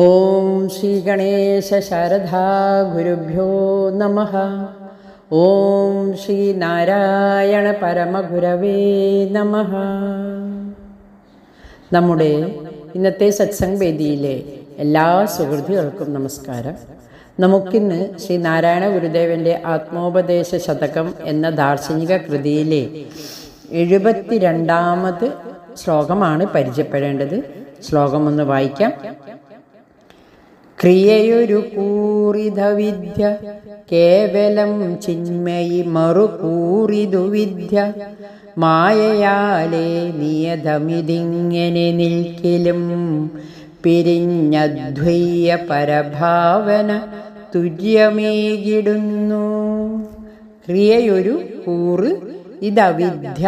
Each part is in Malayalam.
ഓം ശ്രീ ഗണേശ ശാരദാ ഗുരുഭ്യോ നമഃ. ഓം ശ്രീ നാരായണ പരമഗുരവേ നമഃ. നമ്മുടെ ഇന്നത്തെ സത്സംഗ് വേദിയിലെ എല്ലാ സുഹൃത്തുക്കൾക്കും നമസ്കാരം. നമുക്കിന്ന് ശ്രീ നാരായണ ഗുരുദേവൻ്റെ ആത്മോപദേശ ശതകം എന്ന ദാർശനിക കൃതിയിലെ 72ാമത് ശ്ലോകമാണ് പരിചയപ്പെടേണ്ടത്. ശ്ലോകം ഒന്ന് വായിക്കാം. ക്രിയയൊരു കൂറിത വിദ്യ, കേവലം ചിന്മയി മറുകൂറിതു വിദ്യ. മായയാലേ നിയതമിതിങ്ങനെ നിൽക്കിലും, പിരിഞ്ഞദ്വൈയ പരഭാവന തുര്യമേകിടുന്നു. ക്രിയയൊരു കൂറ് ഇതവിദ്യ,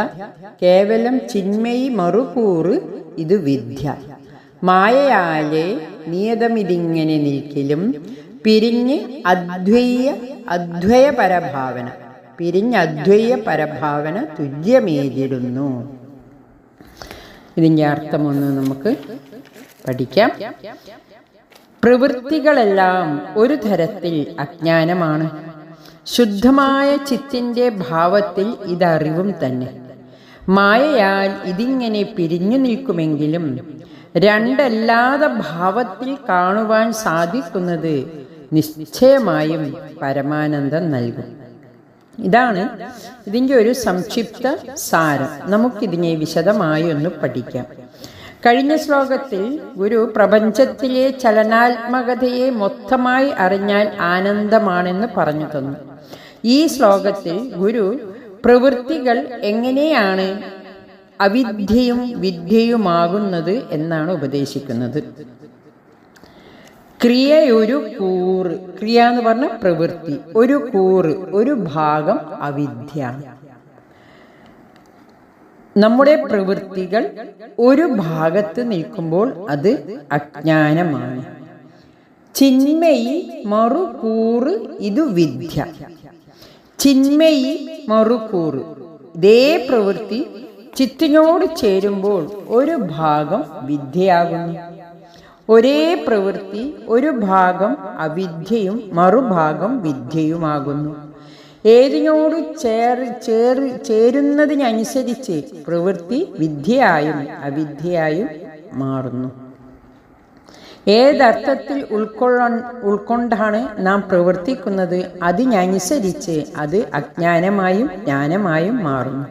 കേവലം ചിന്മയി മറുകൂറ് ഇത് വിദ്യ. മായയാലേ നിയതമിതിങ്ങനെ നിൽക്കിലും, പിരിഞ്ഞ് അദ്വയ പരഭാവന പിരിഞ്ഞദ്വയ പരഭാവന തുല്യമേകിടുന്നു. ഇതിൻ്റെ അർത്ഥമൊന്ന് നമുക്ക് പഠിക്കാം. പ്രവൃത്തികളെല്ലാം ഒരു തരത്തിൽ അജ്ഞാനമാണ്. ശുദ്ധമായ ചിത്തിൻ്റെ ഭാവത്തിൽ ഇതറിവും തന്നെ. മായയാൽ ഇതിങ്ങനെ പിരിഞ്ഞു നിൽക്കുമെങ്കിലും രണ്ടല്ലാതെ ഭാവത്തിൽ കാണുവാൻ സാധിക്കുന്നത് നിശ്ചയമായും പരമാനന്ദം നൽകും. ഇതാണ് ഇതിൻ്റെ ഒരു സംക്ഷിപ്ത സാരം. നമുക്കിതിനെ വിശദമായി ഒന്ന് പഠിക്കാം. കഴിഞ്ഞ ശ്ലോകത്തിൽ ഗുരു പ്രപഞ്ചത്തിലെ ചലനാത്മകതയെ മൊത്തമായി അറിഞ്ഞാൽ ആനന്ദമാണെന്ന് പറഞ്ഞു തന്നു. ഈ ശ്ലോകത്തിൽ ഗുരു പ്രവൃത്തികൾ എങ്ങനെയാണ് അവിദ്യയും വിദ്യയുമാകുന്നത് എന്നാണ് ഉപദേശിക്കുന്നത്. ക്രിയയൊരു കൂറ്, ക്രിയ എന്ന് പറഞ്ഞ പ്രവൃത്തി, ഒരു കൂറ് ഒരു ഭാഗം അവിദ്യയാണ്. നമ്മുടെ പ്രവൃത്തികൾ ഒരു ഭാഗത്ത് നിൽക്കുമ്പോൾ അത് അജ്ഞാനമാണ്. ചിന്മയി മറുകൂറ് ഇത് വിദ്യ. ചിന്മയി മറുകൂറ്, ഇതേ പ്രവൃത്തി ചിത്തിനോട് ചേരുമ്പോൾ ഒരു ഭാഗം വിദ്യയാകുന്നു. ഒരേ പ്രവൃത്തി ഒരു ഭാഗം അവിദ്യയും മറുഭാഗം വിദ്യയുമാകുന്നു. ഏതിനോട് ചേരുന്നതിനനുസരിച്ച് പ്രവൃത്തി വിദ്യയായും അവിദ്യയായും മാറുന്നു. ഏതർത്ഥത്തിൽ ഉൾക്കൊണ്ടാണ് നാം പ്രവർത്തിക്കുന്നത് അതിനനുസരിച്ച് അത് അജ്ഞാനമായും ജ്ഞാനമായും മാറുന്നു.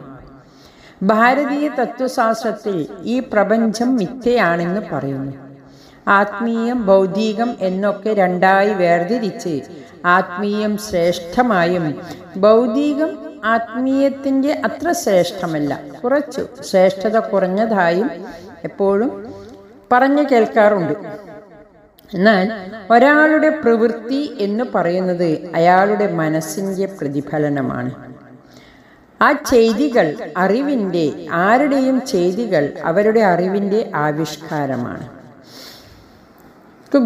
ഭാരതീയ തത്വശാസ്ത്രത്തിൽ ഈ പ്രപഞ്ചം മിഥ്യയാണെന്ന് പറയുന്നു. ആത്മീയം ഭൗതികം എന്നൊക്കെ രണ്ടായി വേർതിരിച്ച് ആത്മീയം ശ്രേഷ്ഠമായും ഭൗതികം ആത്മീയത്തിൻ്റെ അത്ര ശ്രേഷ്ഠമല്ല, കുറച്ചു ശ്രേഷ്ഠത കുറഞ്ഞതായും എപ്പോഴും പറഞ്ഞു കേൾക്കാറുണ്ട്. എന്നാൽ ഒരാളുടെ പ്രവൃത്തി എന്ന് പറയുന്നത് അയാളുടെ മനസ്സിൻ്റെ പ്രതിഫലനമാണ്. ആ ചെയ്തികൾ അറിവിൻ്റെ, ആരുടെയും ചെയ്തികൾ അവരുടെ അറിവിൻ്റെ ആവിഷ്കാരമാണ്.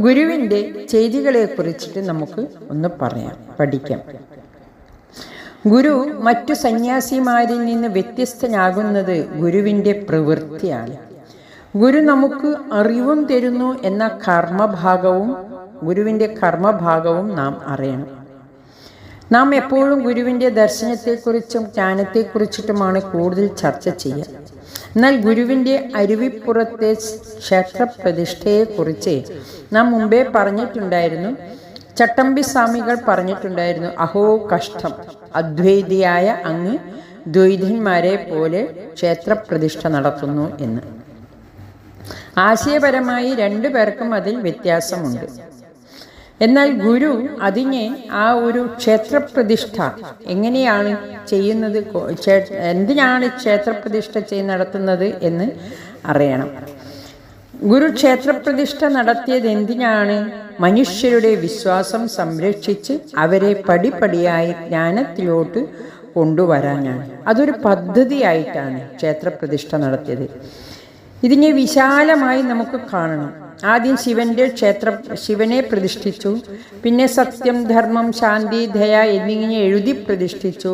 ഗുരുവിൻ്റെ ചെയ്തികളെ കുറിച്ചിട്ട് നമുക്ക് ഒന്ന് പഠിക്കാം. ഗുരു മറ്റു സന്യാസിമാരിൽ നിന്ന് വ്യത്യസ്തനാകുന്നത് ഗുരുവിൻ്റെ പ്രവൃത്തിയാണ്. ഗുരു നമുക്ക് അറിവും തരുന്നു എന്ന കർമ്മഭാഗവും ഗുരുവിൻ്റെ കർമ്മഭാഗവും നാം അറിയണം. നാം എപ്പോഴും ഗുരുവിൻ്റെ ദർശനത്തെക്കുറിച്ചും ജ്ഞാനത്തെക്കുറിച്ചിട്ടുമാണ് കൂടുതൽ ചർച്ച ചെയ്യുക. എന്നാൽ ഗുരുവിൻ്റെ അരുവിപ്പുറത്തെ ക്ഷേത്രപ്രതിഷ്ഠയെക്കുറിച്ച് നാം മുമ്പേ പറഞ്ഞിട്ടുണ്ടായിരുന്നു. ചട്ടമ്പി സ്വാമികൾ പറഞ്ഞിട്ടുണ്ടായിരുന്നു, അഹോ കഷ്ടം, അദ്വൈതിയായ അങ്ങ് ദ്വൈതന്മാരെ പോലെ ക്ഷേത്രപ്രതിഷ്ഠ നടത്തുന്നു എന്ന്. ആശയപരമായി രണ്ടുപേർക്കും അതിൽ വ്യത്യാസമുണ്ട്. എന്നാൽ ഗുരു അതിനെ ആ ഒരു ക്ഷേത്രപ്രതിഷ്ഠ എങ്ങനെയാണ് ചെയ്യുന്നത്, എന്തിനാണ് ക്ഷേത്രപ്രതിഷ്ഠ നടത്തുന്നത് എന്ന് അറിയണം. ഗുരു ക്ഷേത്രപ്രതിഷ്ഠ നടത്തിയത് എന്തിനാണ്? മനുഷ്യരുടെ വിശ്വാസം സംരക്ഷിച്ച് അവരെ പടിപടിയായി ജ്ഞാനത്തിലോട്ട് കൊണ്ടുവരാനാണ്. അതൊരു പദ്ധതിയായിട്ടാണ് ക്ഷേത്രപ്രതിഷ്ഠ നടത്തിയത്. ഇതിനെ വിശാലമായി നമുക്ക് കാണണം. ആദ്യം ശിവനെ പ്രതിഷ്ഠിച്ചു. പിന്നെ സത്യം, ധർമ്മം, ശാന്തി, ദയ എന്നിങ്ങനെ എഴുതി പ്രതിഷ്ഠിച്ചു.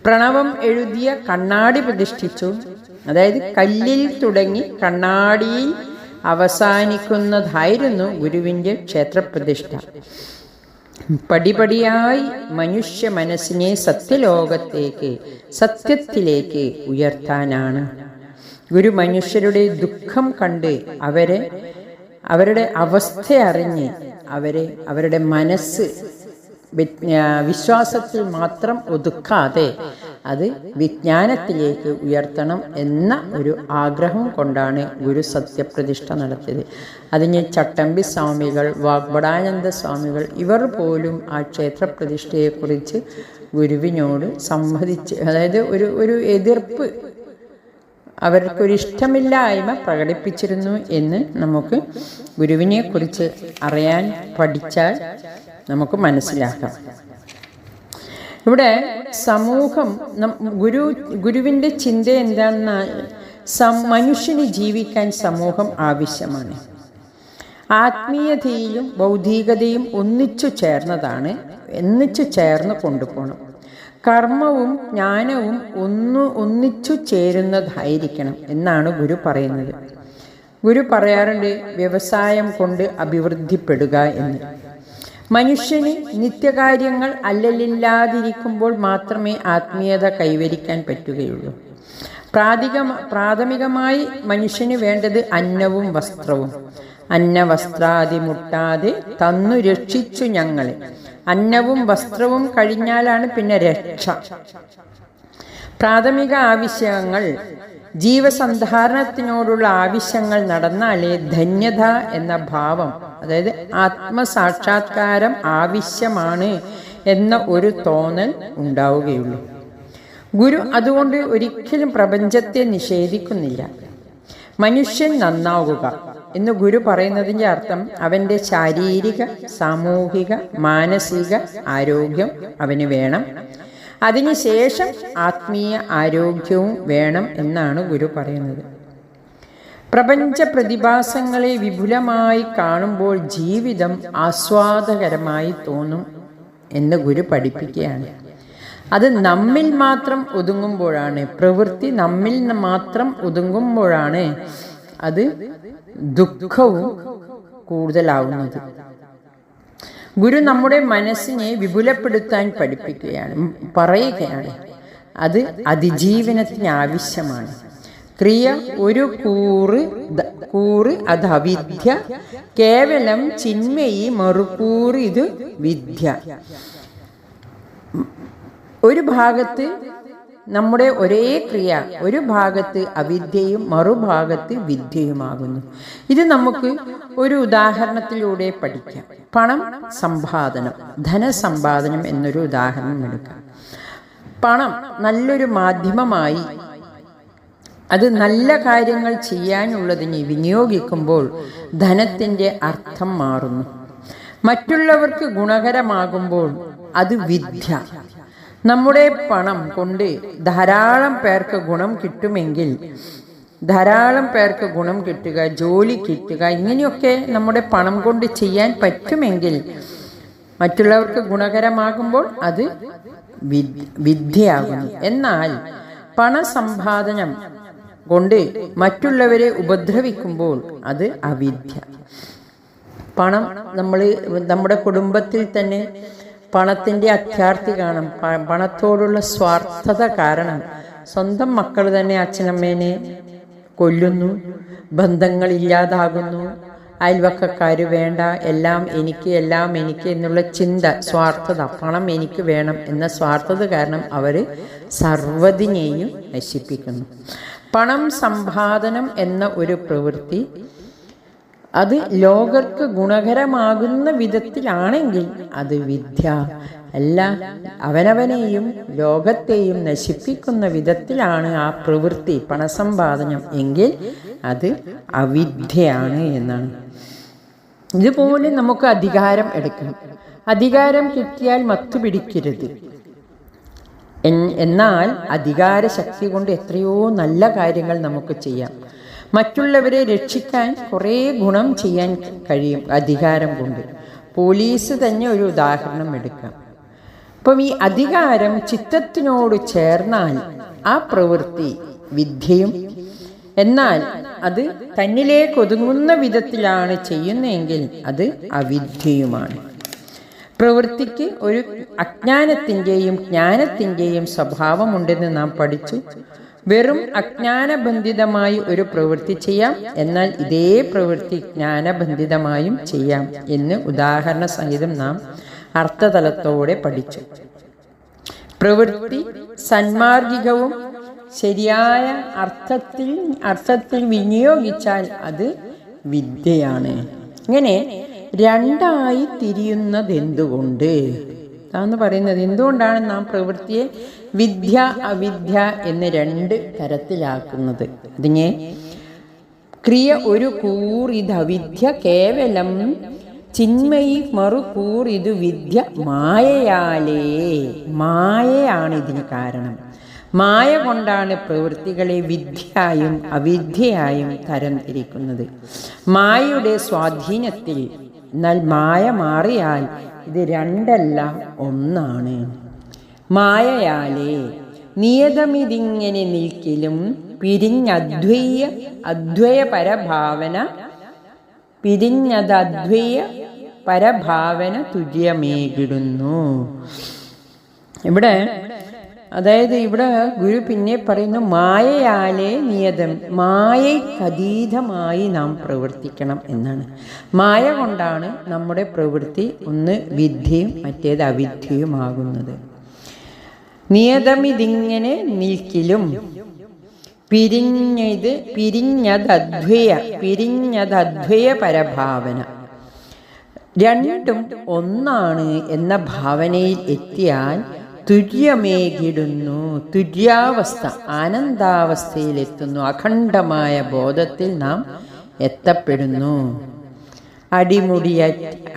പ്രണവം എഴുതിയ കണ്ണാടി പ്രതിഷ്ഠിച്ചു. അതായത് കല്ലിൽ തുടങ്ങി കണ്ണാടിയിൽ അവസാനിക്കുന്നതായിരുന്നു ഗുരുവിൻ്റെ ക്ഷേത്രപ്രതിഷ്ഠ. പടിപടിയായി മനുഷ്യ മനസ്സിനെ സത്യത്തിലേക്ക് ഉയർത്താനാണ്. ഗുരു മനുഷ്യരുടെ ദുഃഖം കണ്ട് അവരുടെ അവസ്ഥ അറിഞ്ഞ് അവരുടെ മനസ്സ് വിശ്വാസത്തിൽ മാത്രം ഒതുക്കാതെ അത് വിജ്ഞാനത്തിലേക്ക് ഉയർത്തണം എന്ന ഒരു ആഗ്രഹം കൊണ്ടാണ് ഗുരു സത്യപ്രതിഷ്ഠ നടത്തിയത്. അതിന് ചട്ടമ്പി സ്വാമികൾ, വാഗ്ഭടാനന്ദ സ്വാമികൾ ഇവർ പോലും ആ ക്ഷേത്രപ്രതിഷ്ഠയെക്കുറിച്ച് ഗുരുവിനോട് സംവദിച്ച്, അതായത് ഒരു എതിർപ്പ്, അവർക്കൊരിഷ്ടമില്ലായ്മ പ്രകടിപ്പിച്ചിരുന്നു എന്ന് നമുക്ക് ഗുരുവിനെ കുറിച്ച് അറിയാൻ പഠിച്ചാൽ നമുക്ക് മനസ്സിലാക്കാം. ഇവിടെ സമൂഹം, ഗുരുവിൻ്റെ ചിന്ത എന്താണെന്ന്, മനുഷ്യന് ജീവിക്കാൻ സമൂഹം ആവശ്യമാണ്. ആത്മീയതയും ഭൗതികതയും ഒന്നിച്ചു ചേർന്ന് കൊണ്ടുപോകണം. കർമ്മവും ജ്ഞാനവും ഒന്നിച്ചു ചേരുന്നതായിരിക്കണം എന്നാണ് ഗുരു പറയുന്നത്. ഗുരു പറയാറുണ്ട്, വ്യവസായം കൊണ്ട് അഭിവൃദ്ധിപ്പെടുക എന്ന്. മനുഷ്യന് നിത്യകാര്യങ്ങൾ അല്ലലില്ലാതിരിക്കുമ്പോൾ മാത്രമേ ആത്മീയത കൈവരിക്കാൻ പറ്റുകയുള്ളൂ. പ്രാഥമികമായി മനുഷ്യന് വേണ്ടത് അന്നവും വസ്ത്രവും. അന്നവസ്ത്രാദി മുട്ടാതെ തന്നു രക്ഷിച്ചു ഞങ്ങളെ. അന്നവും വസ്ത്രവും കഴിഞ്ഞാലാണ് പിന്നെ രക്ഷ. പ്രാഥമിക ആവശ്യങ്ങൾ, ജീവസന്ധാരണത്തിനോടുള്ള ആവശ്യങ്ങൾ നടന്നാലേ ധന്യത എന്ന ഭാവം, അതായത് ആത്മസാക്ഷാത്കാരം ആവശ്യമാണ് എന്ന ഒരു തോന്നൽ ഉണ്ടാവുകയുള്ളൂ. ഗുരു അതുകൊണ്ട് ഒരിക്കലും പ്രപഞ്ചത്തെ നിഷേധിക്കുന്നില്ല. മനുഷ്യൻ നന്നാവുക എന്ന് ഗുരു പറയുന്നതിൻ്റെ അർത്ഥം അവൻ്റെ ശാരീരിക, സാമൂഹിക, മാനസിക ആരോഗ്യം അവന് വേണം. അതിനുശേഷം ആത്മീയ ആരോഗ്യവും വേണം എന്നാണ് ഗുരു പറയുന്നത്. പ്രപഞ്ച പ്രതിഭാസങ്ങളെ വിപുലമായി കാണുമ്പോൾ ജീവിതം ആസ്വാദകരമായി തോന്നും എന്ന് ഗുരു പഠിപ്പിക്കുകയാണ്. അത് നമ്മിൽ മാത്രം ഒതുങ്ങുമ്പോഴാണ്, പ്രവൃത്തി നമ്മിൽ മാത്രം ഒതുങ്ങുമ്പോഴാണ് അത് ദുഃഖവും കൂടുതലാവുന്നത്. ഗുരു നമ്മുടെ മനസ്സിനെ വിപുലപ്പെടുത്താൻ പറയുകയാണ്. അത് അതിജീവനത്തിന് ആവശ്യമാണ്. ക്രിയ ഒരു കൂറ് അത് അവിദ്യ, കേവലം ചിന്മയി മറുകൂറ് ഇത് വിദ്യ. ഒരു ഭാഗത്ത് നമ്മുടെ ഒരേ ക്രിയ ഒരു ഭാഗത്ത് അവിദ്യയും മറുഭാഗത്ത് വിദ്യയുമാകുന്നു. ഇത് നമുക്ക് ഒരു ഉദാഹരണത്തിലൂടെ പഠിക്കാം. പണം സമ്പാദനം, ധനസമ്പാദനം എന്നൊരു ഉദാഹരണം എടുക്കാം. പണം നല്ലൊരു മാധ്യമമായി അത് നല്ല കാര്യങ്ങൾ ചെയ്യാനുള്ളതിന് വിനിയോഗിക്കുമ്പോൾ ധനത്തിൻ്റെ അർത്ഥം മാറുന്നു. മറ്റുള്ളവർക്ക് ഗുണകരമാകുമ്പോൾ അത് വിദ്യ. നമ്മുടെ പണം കൊണ്ട് ധാരാളം പേർക്ക് ഗുണം കിട്ടുമെങ്കിൽ, ധാരാളം പേർക്ക് ഗുണം കിട്ടുക, ജോലി കിട്ടുക, ഇങ്ങനെയൊക്കെ നമ്മുടെ പണം കൊണ്ട് ചെയ്യാൻ പറ്റുമെങ്കിൽ, മറ്റുള്ളവർക്ക് ഗുണകരമാകുമ്പോൾ അത് വിദ്യയാകുന്നു. എന്നാൽ പണസമ്പാദനം കൊണ്ട് മറ്റുള്ളവരെ ഉപദ്രവിക്കുമ്പോൾ അത് അവിദ്യ. പണം നമ്മുടെ കുടുംബത്തിൽ തന്നെ പണത്തിൻ്റെ അത്യാർത്തി കാണും. പണത്തോടുള്ള സ്വാർത്ഥത കാരണം സ്വന്തം മക്കൾ തന്നെ അച്ഛനമ്മേനെ കൊല്ലുന്നു, ബന്ധങ്ങൾ ഇല്ലാതാകുന്നു, അയൽവക്കക്കാർ വേണ്ട, എല്ലാം എനിക്ക് എന്നുള്ള ചിന്ത, സ്വാർത്ഥത, പണം എനിക്ക് വേണം എന്ന സ്വാർത്ഥത കാരണം അവർ സർവ്വതിനെയും നശിപ്പിക്കുന്നു. പണം സമ്പാദനം എന്ന ഒരു പ്രവൃത്തി അത് ലോകർക്ക് ഗുണകരമാകുന്ന വിധത്തിലാണെങ്കിൽ അത് വിദ്യ അല്ല. അവനവനെയും ലോകത്തെയും നശിപ്പിക്കുന്ന വിധത്തിലാണ് ആ പ്രവൃത്തി, പണസമ്പാദനം എങ്കിൽ അത് അവിദ്യയാണ് എന്നാണ്. ഇതുപോലെ നമുക്ക് അധികാരം എടുക്കണം. അധികാരം കിട്ടിയാൽ മത്തുപിടിക്കരുത്. എന്നാൽ അധികാര ശക്തി കൊണ്ട് എത്രയോ നല്ല കാര്യങ്ങൾ നമുക്ക് ചെയ്യാം. മറ്റുള്ളവരെ രക്ഷിക്കാൻ കുറേ ഗുണം ചെയ്യാൻ കഴിയും അധികാരം കൊണ്ട്. പോലീസ് തന്നെ ഒരു ഉദാഹരണം എടുക്കാം. അപ്പം ഈ അധികാരം ചിത്തത്തിനോട് ചേർന്നാൽ ആ പ്രവൃത്തി വിദ്യയും, എന്നാൽ അത് തന്നിലേക്ക് ഒതുങ്ങുന്ന വിധത്തിലാണ് ചെയ്യുന്നതെങ്കിൽ അത് അവിദ്യയുമാണ്. പ്രവൃത്തിക്ക് ഒരു അജ്ഞാനത്തിൻ്റെയും ജ്ഞാനത്തിൻ്റെയും സ്വഭാവമുണ്ടെന്ന് നാം പഠിച്ചു. വെറും അജ്ഞാനബന്ധിതമായി ഒരു പ്രവൃത്തി ചെയ്യാം, എന്നാൽ ഇതേ പ്രവൃത്തി ജ്ഞാനബന്ധിതമായും ചെയ്യാം എന്ന് ഉദാഹരണ സഹിതം നാം അർത്ഥതലത്തോടെ പഠിച്ചു. പ്രവൃത്തി സന്മാർഗികവും ശരിയായ അർത്ഥത്തിൽ വിനിയോഗിച്ചാൽ അത് വിദ്യയാണ്. ഇങ്ങനെ രണ്ടായി തിരിയുന്നത് എന്തുകൊണ്ട് എന്ന് പറയുന്നത്, എന്തുകൊണ്ടാണ് നാം പ്രവൃത്തിയെ വിദ്യ അവിദ്യ എന്ന് രണ്ട് തരത്തിലാക്കുന്നത്? അതിനെ ക്രിയ ഒരു കൂർ ഇത് അവിദ്യ കേവലം ചിന്മയി മറുകൂർ ഇത് വിദ്യ മായയാലേ. മായയാണ് ഇതിന് കാരണം. മായ കൊണ്ടാണ് പ്രവൃത്തികളെ വിദ്യയായും അവിദ്യയായും തരംതിരിക്കുന്നത്. മായയുടെ സ്വാധീനത്തിൽ. എന്നാൽ മായ മാറിയാൽ ഇത് രണ്ടല്ല ഒന്നാണ്. മായയാലേ നിയതമിതിങ്ങനെ നിൽക്കിലും അദ്വയ പരഭാവന തുര്യമേകിടുന്നു. ഇവിടെ ഇവിടെ ഗുരു പിന്നെ പറയുന്നു, മായയാലേ നിയതം, മായയ്ക്കതീതമായി നാം പ്രവർത്തിക്കണം എന്നാണ്. മായ കൊണ്ടാണ് നമ്മുടെ പ്രവൃത്തി ഒന്ന് വിദ്യയും മറ്റേത് അവിദ്യയുമാകുന്നത്. നിയതമിതിങ്ങനെ നിൽക്കിലും പിരിഞ്ഞതദ്വയ പരഭാവന, രണ്ടും ഒന്നാണ് എന്ന ഭാവനയിൽ എത്തിയാൽ തുര്യമേകിടുന്നു. തുര്യാവസ്ഥ, ആനന്ദാവസ്ഥയിലെത്തുന്നു. അഖണ്ഡമായ ബോധത്തിൽ നാം എത്തപ്പെടുന്നു.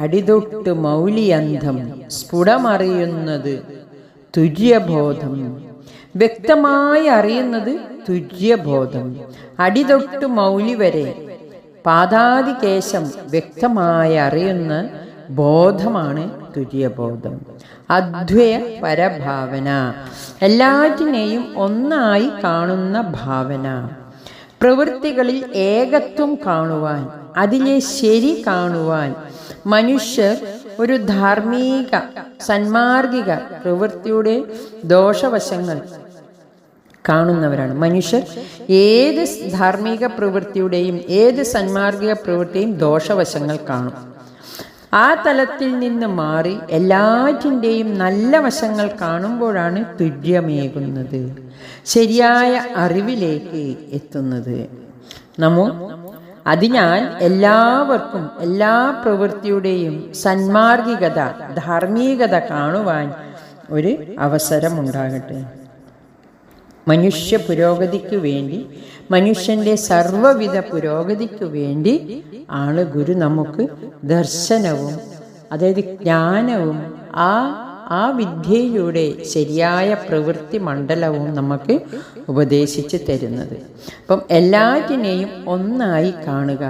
അടിതൊട്ട് മൗലിയന്ധം സ്ഫുടമറിയുന്നത് തുര്യബോധം. വ്യക്തമായി അറിയുന്നത് തുര്യബോധം. അടിതൊട്ട് മൗലി വരെ പാദാദികേശം വ്യക്തമായി അറിയുന്ന ബോധമാണ് തുര്യബോധം. അദ്വയ പരഭാവന, എല്ലാറ്റിനെയും ഒന്നായി കാണുന്ന ഭാവന. പ്രവൃത്തികളിൽ ഏകത്വം കാണുവാൻ, അതിലെ ശരി കാണുവാൻ മനുഷ്യർ ഒരു ധാർമ്മിക സന്മാർഗിക പ്രവൃത്തിയുടെ ദോഷവശങ്ങൾ കാണുന്നവരാണ്. മനുഷ്യർ ഏത് ധാർമ്മിക പ്രവൃത്തിയുടെയും ഏത് സന്മാർഗിക പ്രവൃത്തിയും ദോഷവശങ്ങൾ കാണും. ആ തലത്തിൽ നിന്ന് മാറി എല്ലാറ്റിൻ്റെയും നല്ല വശങ്ങൾ കാണുമ്പോഴാണ് തുര്യമേകുന്നത്, ശരിയായ അറിവിലേക്ക് എത്തുന്നത്. അതിനാൽ എല്ലാവർക്കും എല്ലാ പ്രവൃത്തിയുടെയും സന്മാർഗികത ധാർമ്മികത കാണുവാൻ ഒരു അവസരമുണ്ടാകട്ടെ. മനുഷ്യ പുരോഗതിക്ക് വേണ്ടി, മനുഷ്യൻ്റെ സർവ്വവിധ പുരോഗതിക്ക് വേണ്ടി ആണ് ഗുരു നമുക്ക് ദർശനവും അതായത് ജ്ഞാനവും ആ വിദ്യയിലൂടെ ശരിയായ പ്രവൃത്തി മണ്ഡലവും നമുക്ക് ഉപദേശിച്ച് തരുന്നത്. അപ്പം എല്ലാറ്റിനെയും ഒന്നായി കാണുക,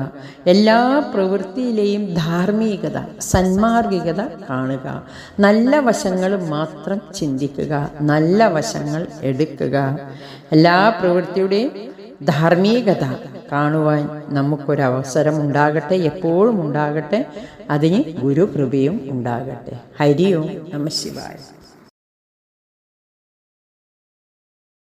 എല്ലാ പ്രവൃത്തിയിലെയും ധാർമ്മികത സന്മാർഗികത കാണുക, നല്ല വശങ്ങൾ മാത്രം ചിന്തിക്കുക, നല്ല വശങ്ങൾ എടുക്കുക. എല്ലാ പ്രവൃത്തിയുടെയും ധാർമ്മികത കാണുവാൻ നമുക്കൊരവസരം ഉണ്ടാകട്ടെ, എപ്പോഴും ഉണ്ടാകട്ടെ. അതിന് ഗുരു കൃപയും ഉണ്ടാകട്ടെ. ഹരി ഓം നമഃ ശിവായ.